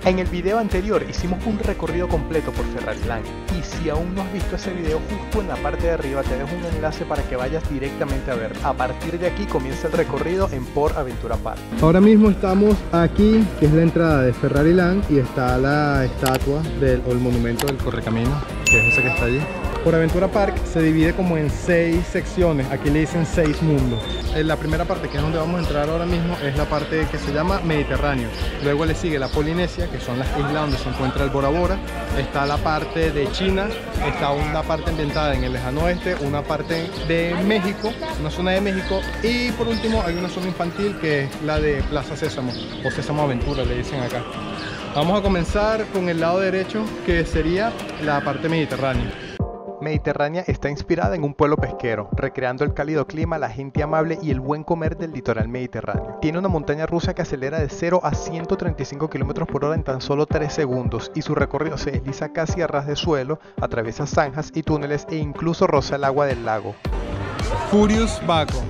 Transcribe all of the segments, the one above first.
En el video anterior hicimos un recorrido completo por Ferraryland y si aún no has visto ese video, justo en la parte de arriba te dejo un enlace para que vayas directamente a verlo. A partir de aquí comienza el recorrido en Port Aventura Park. Ahora mismo estamos aquí, que es la entrada de Ferraryland, y está la estatua o el monumento del Correcamino, que es ese que está allí. Port Aventura Park se divide como en 6 secciones, aquí le dicen 6 mundos. En la primera parte, que es donde vamos a entrar ahora mismo, es la parte que se llama Mediterráneo. Luego le sigue la Polinesia, que son las islas donde se encuentra el Bora Bora. Está la parte de China, está una parte ambientada en el lejano oeste, una parte de México, una zona de México, y por último hay una zona infantil que es la de Plaza Sésamo, o Sésamo Aventura le dicen acá. Vamos a comenzar con el lado derecho, que sería la parte mediterránea. Mediterránea está inspirada en un pueblo pesquero, recreando el cálido clima, la gente amable y el buen comer del litoral mediterráneo. Tiene una montaña rusa que acelera de 0 a 135 km por hora en tan solo 3 segundos y su recorrido se desliza casi a ras de suelo, atraviesa zanjas y túneles e incluso roza el agua del lago. Furious Baco,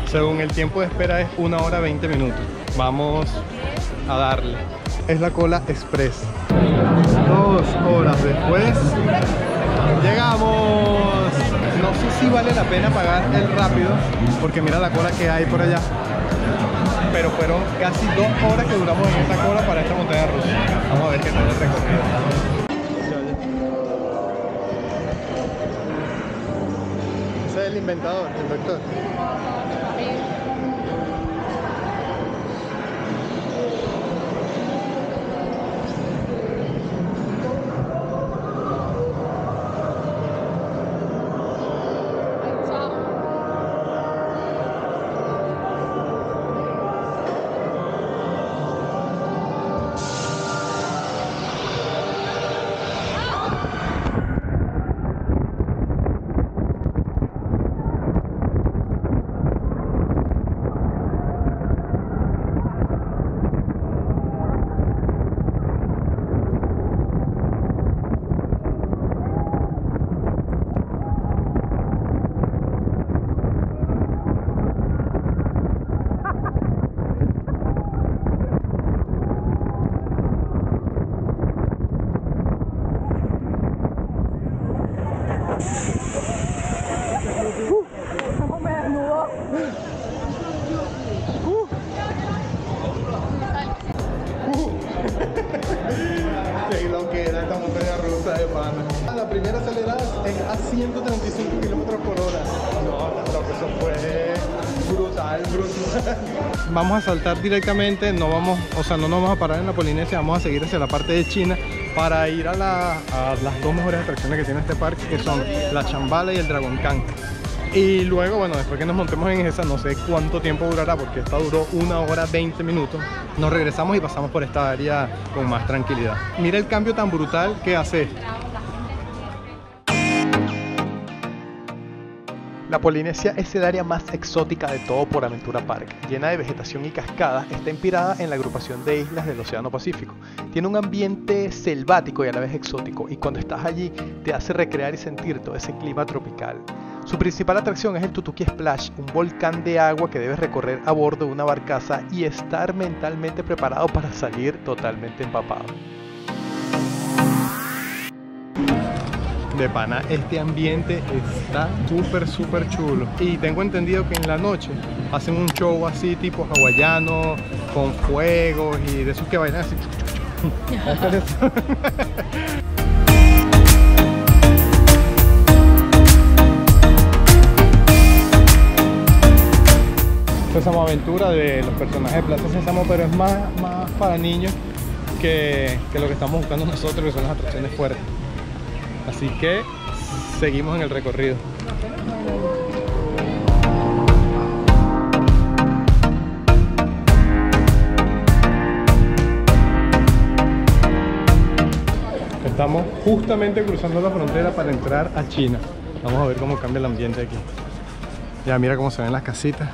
según el tiempo de espera es 1 hora 20 minutos. Vamos a darle. Es la cola express. 2 horas después llegamos. No sé si vale la pena pagar el rápido, porque mira la cola que hay por allá. Pero fueron casi 2 horas que duramos en esta cola para esta montaña rusa. Vamos a ver qué tal el recorrido. Ese es el inventador, el doctor. Qué lo que era esta montaña rusa de pana. La primera acelerada es a 135 km por hora. No, eso fue brutal. Vamos a saltar directamente, no nos vamos a parar en la Polinesia, vamos a seguir hacia la parte de China para ir a las 2 mejores atracciones que tiene este parque, que son la Chambala y el Dragon Khan. Y luego, bueno, después que nos montemos en esa, no sé cuánto tiempo durará, porque esta duró 1 hora 20 minutos. Nos regresamos y pasamos por esta área con más tranquilidad. Mira el cambio tan brutal que hace esto. La Polinesia es el área más exótica de todo Port Aventura Park. Llena de vegetación y cascadas, está inspirada en la agrupación de islas del Océano Pacífico. Tiene un ambiente selvático y a la vez exótico, y cuando estás allí te hace recrear y sentir todo ese clima tropical. Su principal atracción es el Tutuki Splash, un volcán de agua que debes recorrer a bordo de una barcaza y estar mentalmente preparado para salir totalmente empapado. De pana, este ambiente está súper chulo. Y tengo entendido que en la noche hacen un show así tipo hawaiano, con fuegos y de esos que bailan así. Sésamo Aventura de los personajes de Plaza Sésamo, pero es más para niños que lo que estamos buscando nosotros, que son las atracciones fuertes. Así que seguimos en el recorrido. Estamos justamente cruzando la frontera para entrar a China. Vamos a ver cómo cambia el ambiente aquí. Ya mira cómo se ven las casitas.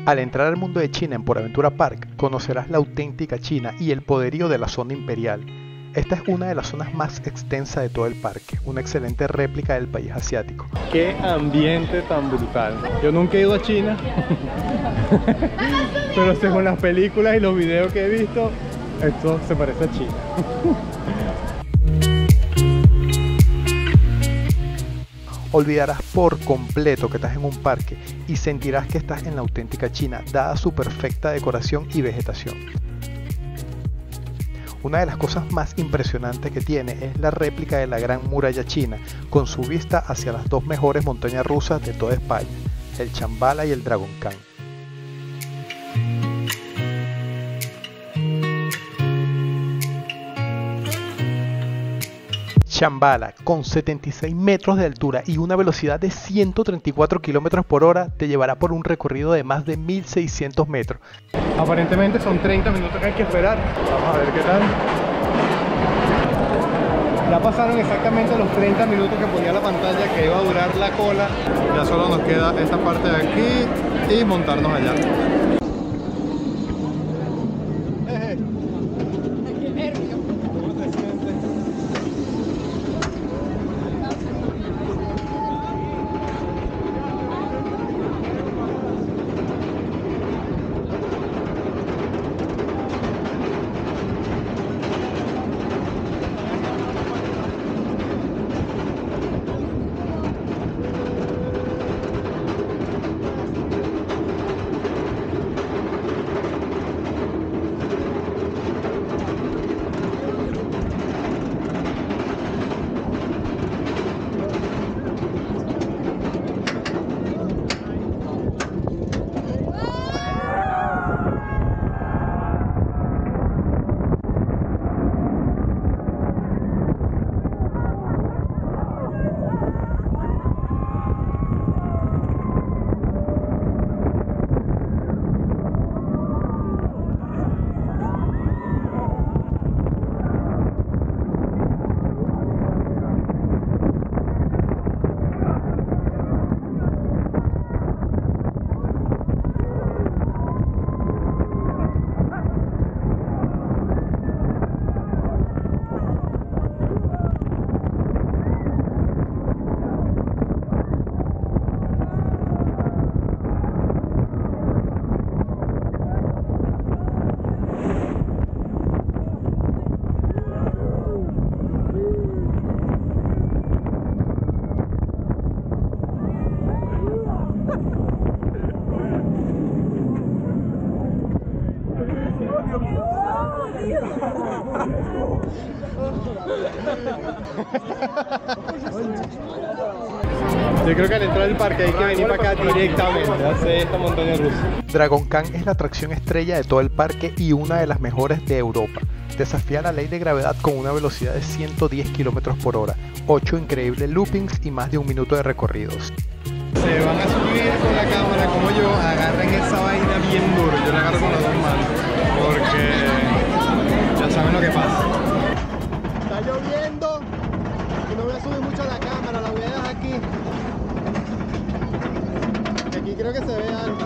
Al entrar al mundo de China en Port Aventura Park, conocerás la auténtica China y el poderío de la zona imperial. Esta es una de las zonas más extensas de todo el parque, una excelente réplica del país asiático. ¡Qué ambiente tan brutal! Yo nunca he ido a China, pero según las películas y los videos que he visto, esto se parece a China. Olvidarás por completo que estás en un parque y sentirás que estás en la auténtica China, dada su perfecta decoración y vegetación. Una de las cosas más impresionantes que tiene es la réplica de la Gran Muralla China, con su vista hacia las dos mejores montañas rusas de toda España, el Chambala y el Dragon Khan. Chambala, con 76 metros de altura y una velocidad de 134 km por hora, te llevará por un recorrido de más de 1600 metros. Aparentemente son 30 minutos que hay que esperar. Vamos a ver qué tal. Ya pasaron exactamente los 30 minutos que ponía la pantalla que iba a durar la cola. Ya solo nos queda esta parte de aquí y montarnos allá. Yo creo que al entrar al parque hay que venir para acá directamente a hacer esta montaña rusa. Dragon Khan es la atracción estrella de todo el parque y una de las mejores de Europa. Desafía la ley de gravedad con una velocidad de 110 km por hora, 8 increíbles loopings y más de 1 minuto de recorridos. Se van a subir con la cámara como yo, agarren esa vaina bien duro. Yo la agarro con las dos manos porque ya saben lo que pasa. Está lloviendo y no voy a subir mucho la cámara, la voy a dejar aquí. Aquí creo que se ve algo.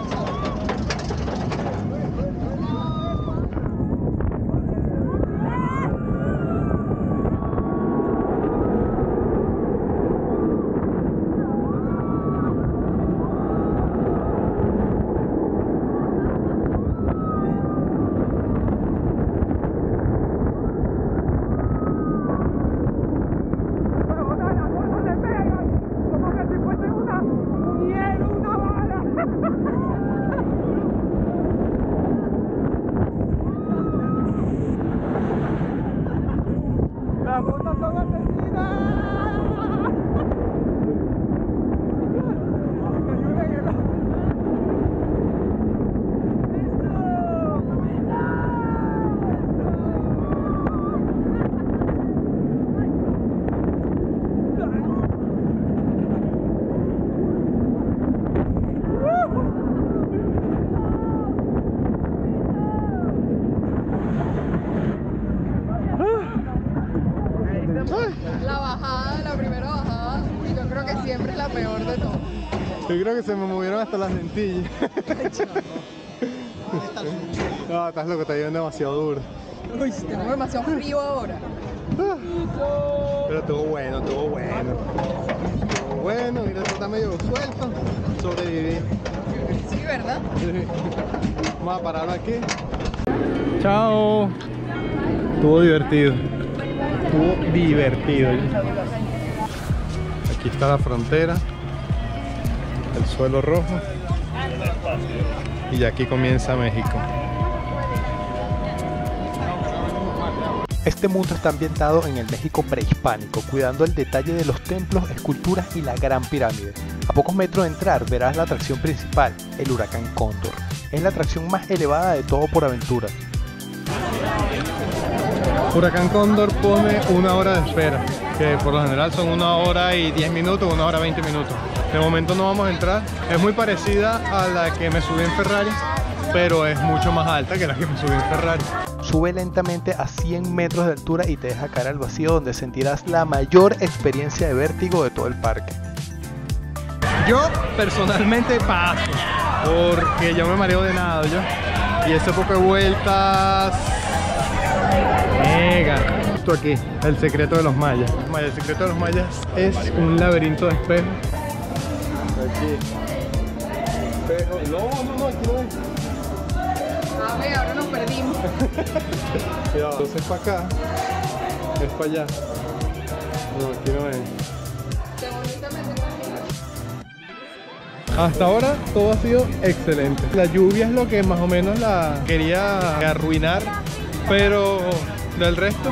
La bajada, la primera bajada, yo creo que siempre es la peor de todas. Yo creo que se me movieron hasta las lentillas. No, estás loco, está yendo demasiado duro. Uy, tengo demasiado frío ahora. Pero estuvo bueno, estuvo bueno. Estuvo bueno, mira, esto está medio suelto. Sobreviví. Sí, ¿verdad? Vamos a pararlo aquí. Chao. Estuvo divertido. Estuvo divertido. Aquí está la frontera. El suelo rojo. Y aquí comienza México. Este mundo está ambientado en el México prehispánico, cuidando el detalle de los templos, esculturas y la Gran Pirámide. A pocos metros de entrar verás la atracción principal, el Huracán Cóndor. Es la atracción más elevada de todo Por Aventura. Huracán Cóndor pone 1 hora de espera, que por lo general son 1 hora y 10 minutos, 1 hora 20 minutos. De momento no vamos a entrar. Es muy parecida a la que me subí en Ferrari, pero es mucho más alta que la que me subí en Ferrari. Sube lentamente a 100 metros de altura y te deja caer al vacío, donde sentirás la mayor experiencia de vértigo de todo el parque. Yo personalmente paso, porque yo me mareo de nada, y ese poco de vueltas. Mega. Esto aquí, el secreto de los mayas. El secreto de los mayas es un laberinto de espejos. Aquí. Espejo. No, aquí no es. A ver, ahora nos perdimos. Cuidado. Entonces para acá, es para allá. No, aquí no es. Hasta ahora todo ha sido excelente. La lluvia es lo que más o menos la quería arruinar, pero del resto,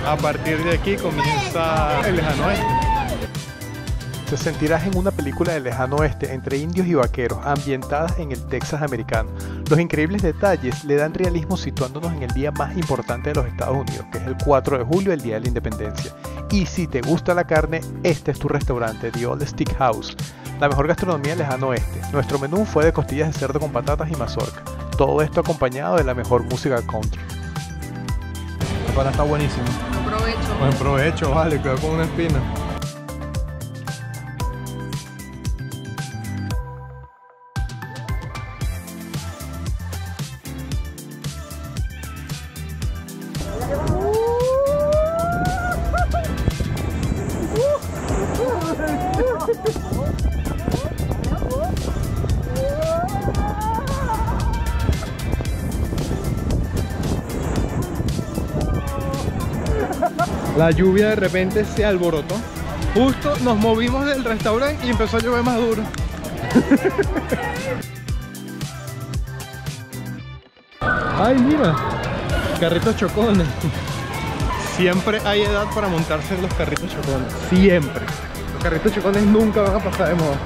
a partir de aquí comienza el lejano oeste. Te sentirás en una película del lejano oeste entre indios y vaqueros, ambientadas en el Texas americano. Los increíbles detalles le dan realismo situándonos en el día más importante de los Estados Unidos, que es el 4 de julio, el Día de la Independencia. Y si te gusta la carne, este es tu restaurante, The Old Steak House. La mejor gastronomía del lejano oeste. Nuestro menú fue de costillas de cerdo con patatas y mazorca. Todo esto acompañado de la mejor música country. El pan está buenísimo. Aprovecho. Buen provecho, vale, cuidado con una espina. La lluvia de repente se alborotó. Justo nos movimos del restaurante y empezó a llover más duro. Ay, mira, carritos chocones. Siempre hay edad para montarse en los carritos chocones. Siempre. Los carritos chocones nunca van a pasar de moda.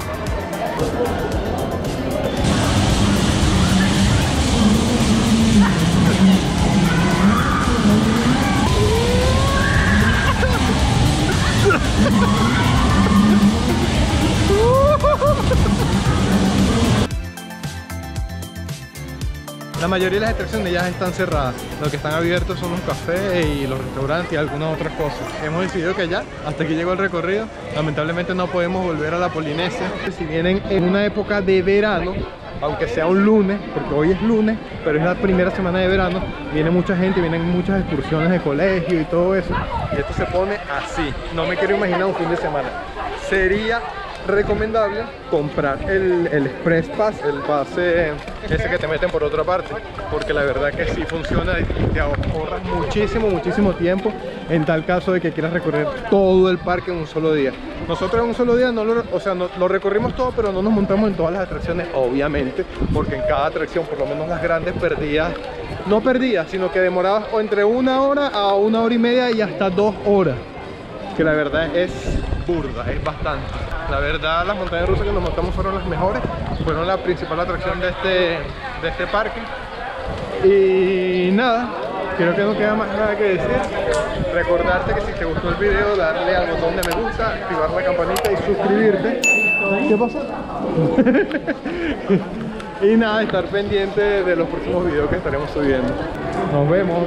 La mayoría de las atracciones ya están cerradas. Lo que están abiertos son los cafés y los restaurantes y algunas otras cosas. Hemos decidido que ya, hasta aquí llegó el recorrido. Lamentablemente no podemos volver a la Polinesia. Si vienen en una época de verano, aunque sea un lunes, porque hoy es lunes, pero es la primera semana de verano, viene mucha gente, vienen muchas excursiones de colegio y todo eso. Y esto se pone así. No me quiero imaginar un fin de semana. Sería recomendable comprar el Express Pass, el pase ese que te meten por otra parte, porque la verdad que sí funciona y te ahorras muchísimo tiempo en tal caso de que quieras recorrer todo el parque en un solo día. Nosotros en un solo día lo recorrimos todo, pero no nos montamos en todas las atracciones, obviamente, porque en cada atracción, por lo menos las grandes, no perdías, sino que demorabas o entre 1 hora a 1 hora y media y hasta 2 horas, que la verdad es burda, es bastante. La verdad, las montañas rusas que nos montamos fueron las mejores, fueron la principal atracción de este parque. Y nada, creo que no queda más nada que decir. Recordarte que si te gustó el video, darle al botón de me gusta, activar la campanita y suscribirte. ¿Qué pasó? Y nada, estar pendiente de los próximos videos que estaremos subiendo. Nos vemos.